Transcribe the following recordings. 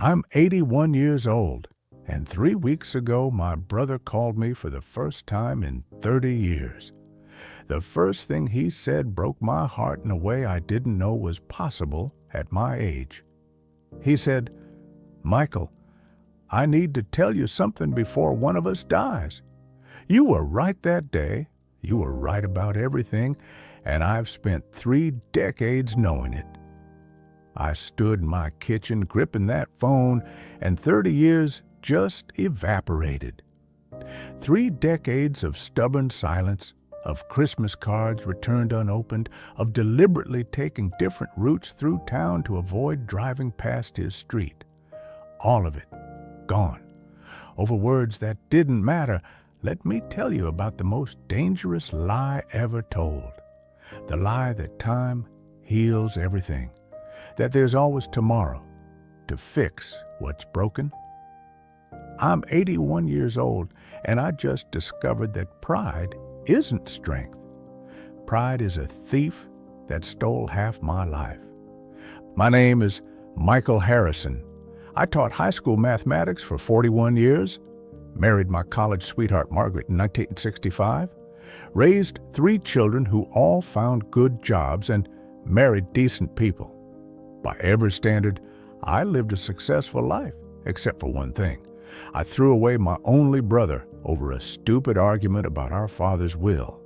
I'm 81 years old, and 3 weeks ago my brother called me for the first time in 30 years. The first thing he said broke my heart in a way I didn't know was possible at my age. He said, "Michael, I need to tell you something before one of us dies. You were right that day, you were right about everything, and I've spent 3 decades knowing it." I stood in my kitchen gripping that phone, and 30 years just evaporated. 3 decades of stubborn silence, of Christmas cards returned unopened, of deliberately taking different routes through town to avoid driving past his street. All of it gone. Over words that didn't matter. Let me tell you about the most dangerous lie ever told. The lie that time heals everything, that there's always tomorrow to fix what's broken. I'm 81 years old, and I just discovered that pride isn't strength. Pride is a thief that stole half my life. My name is Michael Harrison. I taught high school mathematics for 41 years, married my college sweetheart Margaret in 1965, raised 3 children who all found good jobs and married decent people. By every standard, I lived a successful life, except for one thing. I threw away my only brother over a stupid argument about our father's will.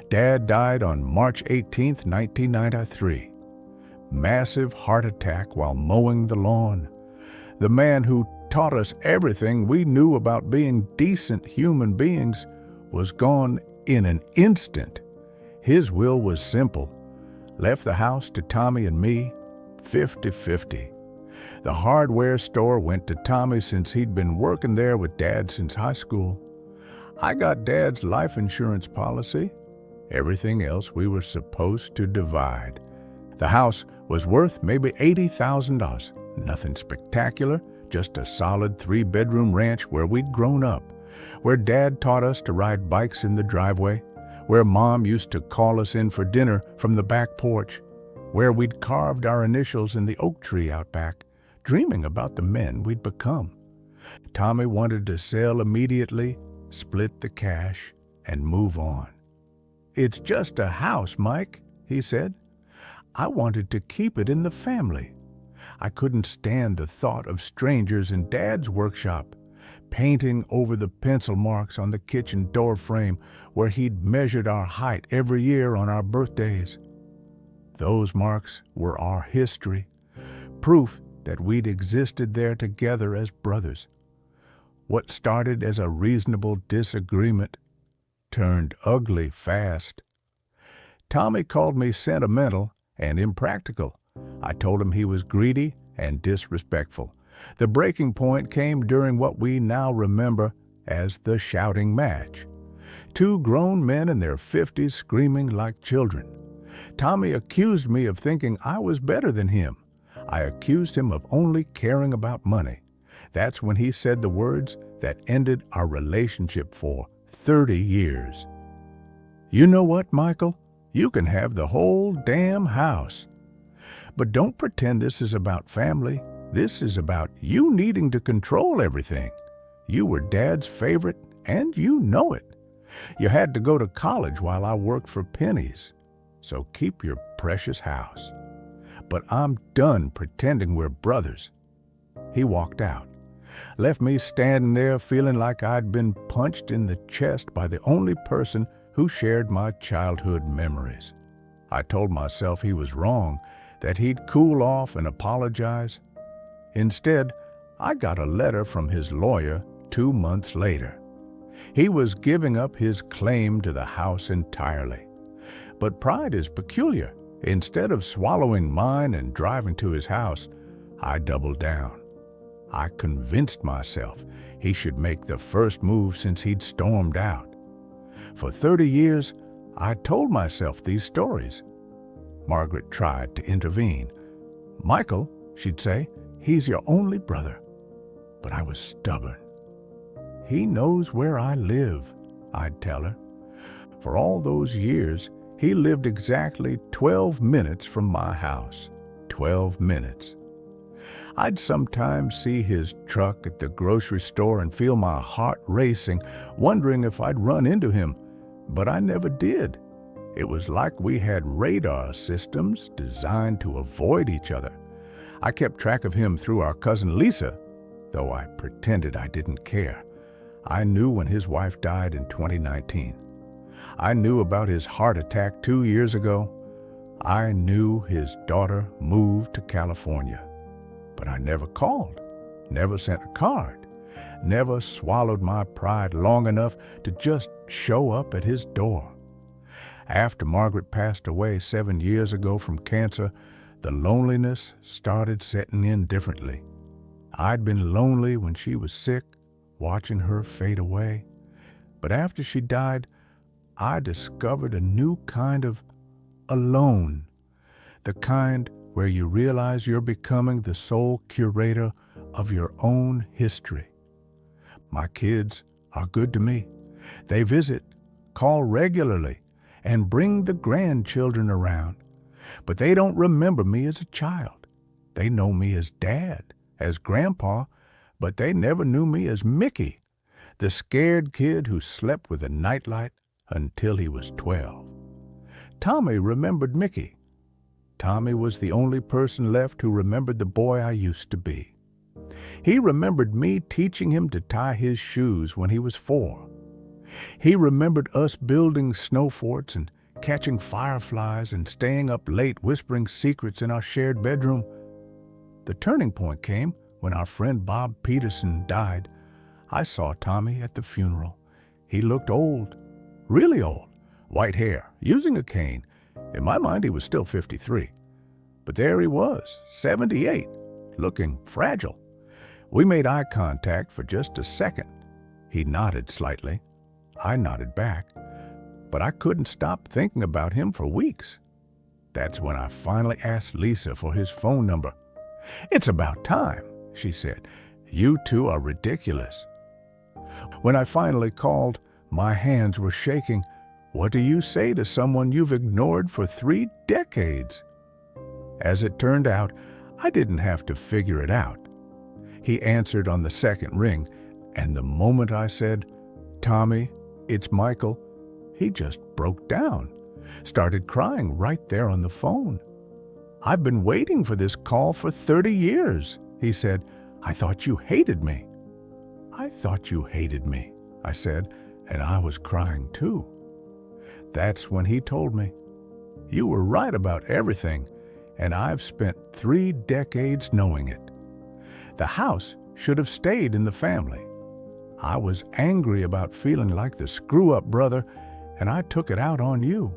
Dad died on March 18, 1993. Massive heart attack while mowing the lawn. The man who taught us everything we knew about being decent human beings was gone in an instant. His will was simple. Left the house to Tommy and me, 50-50. The hardware store went to Tommy since he'd been working there with Dad since high school. I got Dad's life insurance policy. Everything else we were supposed to divide. The house was worth maybe $80,000. Nothing spectacular, just a solid 3-bedroom ranch where we'd grown up, where Dad taught us to ride bikes in the driveway, where Mom used to call us in for dinner from the back porch, where we'd carved our initials in the oak tree out back, dreaming about the men we'd become. Tommy wanted to sell immediately, split the cash, and move on. "It's just a house, Mike," he said. I wanted to keep it in the family. I couldn't stand the thought of strangers in Dad's workshop, painting over the pencil marks on the kitchen door frame where he'd measured our height every year on our birthdays. Those marks were our history, proof that we'd existed there together as brothers. What started as a reasonable disagreement turned ugly fast. Tommy called me sentimental and impractical. I told him he was greedy and disrespectful. The breaking point came during what we now remember as the shouting match. 2 grown men in their 50s screaming like children. Tommy accused me of thinking I was better than him. I accused him of only caring about money. That's when he said the words that ended our relationship for 30 years. "You know what, Michael? You can have the whole damn house. But don't pretend this is about family. This is about you needing to control everything. You were Dad's favorite, and you know it. You had to go to college while I worked for pennies. So keep your precious house. But I'm done pretending we're brothers." He walked out, left me standing there feeling like I'd been punched in the chest by the only person who shared my childhood memories. I told myself he was wrong, that he'd cool off and apologize. Instead, I got a letter from his lawyer 2 months later. He was giving up his claim to the house entirely. But pride is peculiar. Instead of swallowing mine and driving to his house, I doubled down. I convinced myself he should make the first move since he'd stormed out. For 30 years, I told myself these stories. Margaret tried to intervene. "Michael," she'd say, "he's your only brother." But I was stubborn. "He knows where I live," I'd tell her. For all those years, he lived exactly 12 minutes from my house. 12 minutes. I'd sometimes see his truck at the grocery store and feel my heart racing, wondering if I'd run into him, but I never did. It was like we had radar systems designed to avoid each other. I kept track of him through our cousin Lisa, though I pretended I didn't care. I knew when his wife died in 2019. I knew about his heart attack 2 years ago. I knew his daughter moved to California. But I never called, never sent a card, never swallowed my pride long enough to just show up at his door. After Margaret passed away 7 years ago from cancer, the loneliness started setting in differently. I'd been lonely when she was sick, watching her fade away. But after she died, I discovered a new kind of alone, the kind where you realize you're becoming the sole curator of your own history. My kids are good to me. They visit, call regularly, and bring the grandchildren around. But they don't remember me as a child. They know me as Dad, as Grandpa, but they never knew me as Mickey, the scared kid who slept with a nightlight until he was 12. Tommy remembered Mickey. Tommy was the only person left who remembered the boy I used to be. He remembered me teaching him to tie his shoes when he was 4. He remembered us building snow forts and catching fireflies and staying up late whispering secrets in our shared bedroom. The turning point came when our friend Bob Peterson died. I saw Tommy at the funeral. He looked old, really old, white hair, using a cane. In my mind, he was still 53. But there he was, 78, looking fragile. We made eye contact for just a second. He nodded slightly. I nodded back. But I couldn't stop thinking about him for weeks. That's when I finally asked Lisa for his phone number. "It's about time," she said. "You two are ridiculous." When I finally called, my hands were shaking. What do you say to someone you've ignored for 3 decades? As it turned out, I didn't have to figure it out. He answered on the second ring, and the moment I said, "Tommy, it's Michael," he just broke down, started crying right there on the phone. "I've been waiting for this call for 30 years, he said. "I thought you hated me." "I thought you hated me," I said, and I was crying too. That's when he told me, "You were right about everything, and I've spent 3 decades knowing it. The house should have stayed in the family. I was angry about feeling like the screw-up brother, and I took it out on you."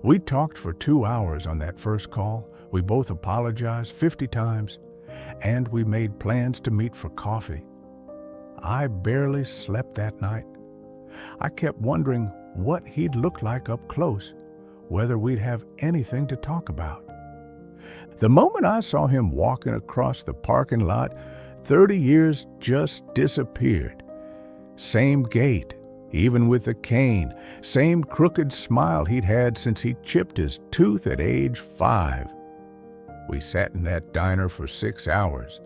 We talked for 2 hours on that first call. We both apologized 50 times, and we made plans to meet for coffee. I barely slept that night. I kept wondering what he'd look like up close, whether we'd have anything to talk about. The moment I saw him walking across the parking lot, 30 years just disappeared. Same gait, even with the cane, same crooked smile he'd had since he chipped his tooth at age 5. We sat in that diner for 6 hours.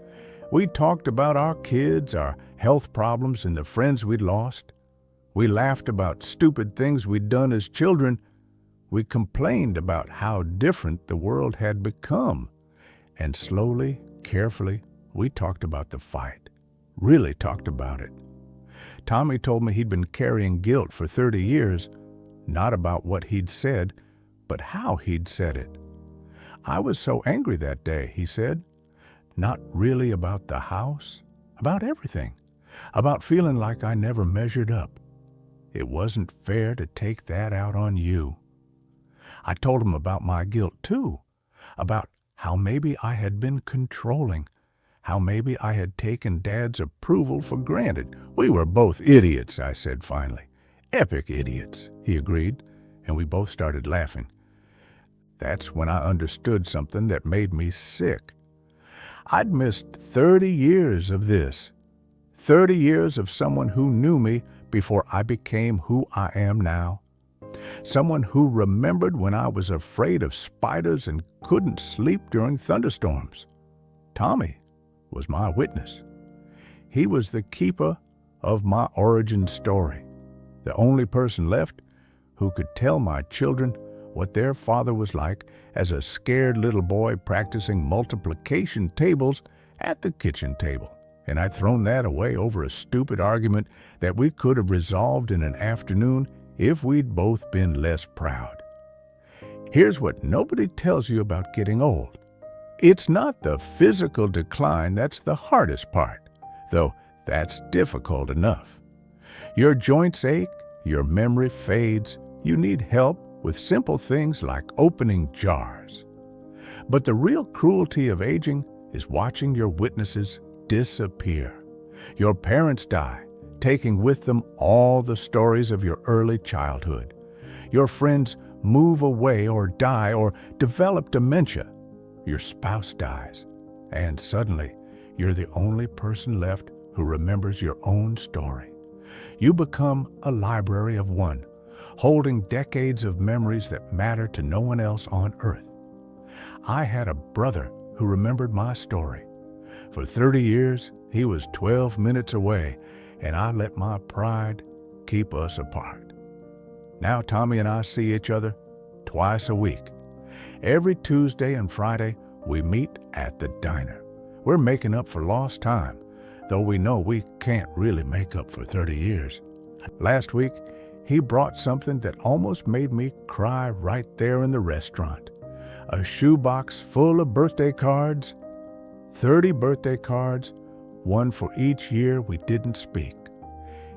We talked about our kids, our health problems, and the friends we'd lost. We laughed about stupid things we'd done as children. We complained about how different the world had become. And slowly, carefully, we talked about the fight. Really talked about it. Tommy told me he'd been carrying guilt for 30 years, not about what he'd said, but how he'd said it. "I was so angry that day," he said. "Not really about the house, about everything, about feeling like I never measured up. It wasn't fair to take that out on you." I told him about my guilt too, about how maybe I had been controlling, how maybe I had taken Dad's approval for granted. "We were both idiots," I said finally. "Epic idiots," he agreed, and we both started laughing. That's when I understood something that made me sick. I'd missed 30 years of this. 30 years of someone who knew me before I became who I am now. Someone who remembered when I was afraid of spiders and couldn't sleep during thunderstorms. Tommy was my witness. He was the keeper of my origin story, the only person left who could tell my children what their father was like as a scared little boy practicing multiplication tables at the kitchen table. And I'd thrown that away over a stupid argument that we could have resolved in an afternoon if we'd both been less proud. Here's what nobody tells you about getting old. It's not the physical decline that's the hardest part, though that's difficult enough. Your joints ache, your memory fades, you need help with simple things like opening jars. But the real cruelty of aging is watching your witnesses disappear. Your parents die, taking with them all the stories of your early childhood. Your friends move away or die or develop dementia. Your spouse dies, and suddenly you're the only person left who remembers your own story. You become a library of one, holding decades of memories that matter to no one else on earth. I had a brother who remembered my story. For 30 years, he was 12 minutes away, and I let my pride keep us apart. Now Tommy and I see each other twice a week. Every Tuesday and Friday, we meet at the diner. We're making up for lost time, though we know we can't really make up for 30 years. Last week, he brought something that almost made me cry right there in the restaurant. A shoebox full of birthday cards, 30 birthday cards, one for each year we didn't speak.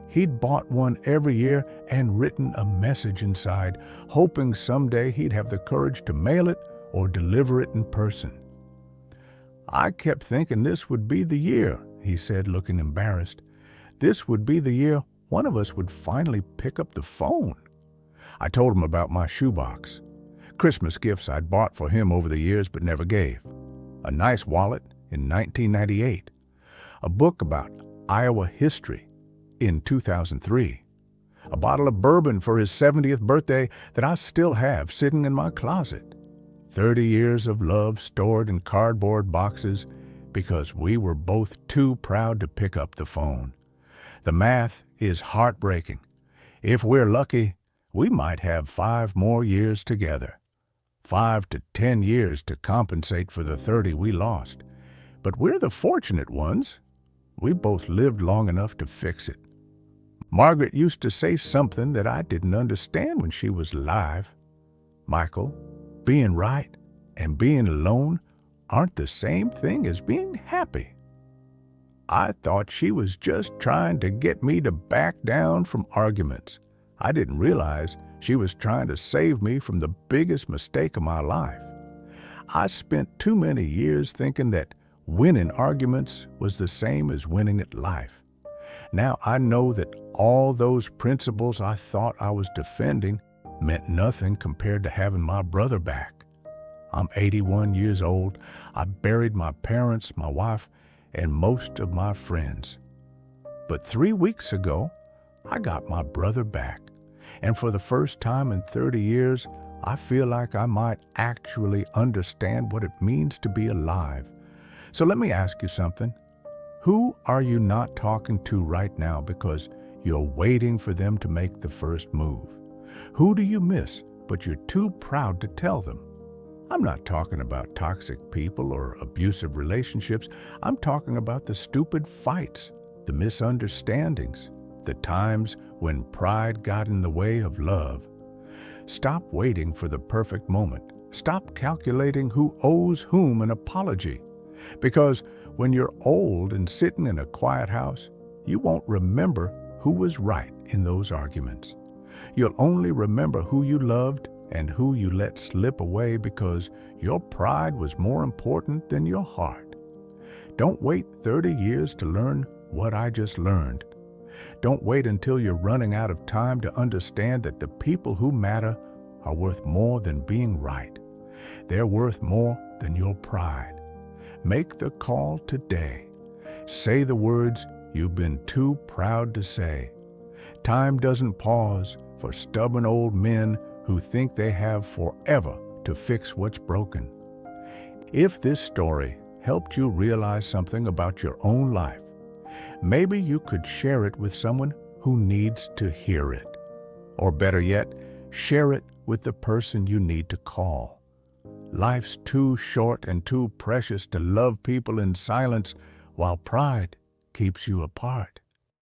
He'd bought one every year and written a message inside, hoping someday he'd have the courage to mail it or deliver it in person. I kept thinking this would be the year, he said, looking embarrassed. This would be the year one of us would finally pick up the phone. I told him about my shoebox, Christmas gifts I'd bought for him over the years but never gave, a nice wallet in 1998, a book about Iowa history in 2003, a bottle of bourbon for his 70th birthday that I still have sitting in my closet, 30 years of love stored in cardboard boxes because we were both too proud to pick up the phone. The math is heartbreaking. If we're lucky, we might have 5 more years together, 5 to 10 years to compensate for the 30 we lost. But we're the fortunate ones. We both lived long enough to fix it. Margaret used to say something that I didn't understand when she was alive. Michael, being right and being alone aren't the same thing as being happy. I thought she was just trying to get me to back down from arguments. I didn't realize she was trying to save me from the biggest mistake of my life. I spent too many years thinking that winning arguments was the same as winning at life. Now I know that all those principles I thought I was defending meant nothing compared to having my brother back. I'm 81 years old. I buried my parents, my wife, and most of my friends. But 3 weeks ago, I got my brother back. And for the first time in 30 years, I feel like I might actually understand what it means to be alive. So let me ask you something. Who are you not talking to right now because you're waiting for them to make the first move? Who do you miss, but you're too proud to tell them? I'm not talking about toxic people or abusive relationships. I'm talking about the stupid fights, the misunderstandings, the times when pride got in the way of love. Stop waiting for the perfect moment. Stop calculating who owes whom an apology. Because when you're old and sitting in a quiet house, you won't remember who was right in those arguments. You'll only remember who you loved and who you let slip away because your pride was more important than your heart. Don't wait 30 years to learn what I just learned. Don't wait until you're running out of time to understand that the people who matter are worth more than being right. They're worth more than your pride. Make the call today. Say the words you've been too proud to say. Time doesn't pause for stubborn old men who think they have forever to fix what's broken. If this story helped you realize something about your own life. Maybe you could share it with someone who needs to hear it. Or better yet, share it with the person you need to call. Life's too short and too precious to love people in silence while pride keeps you apart.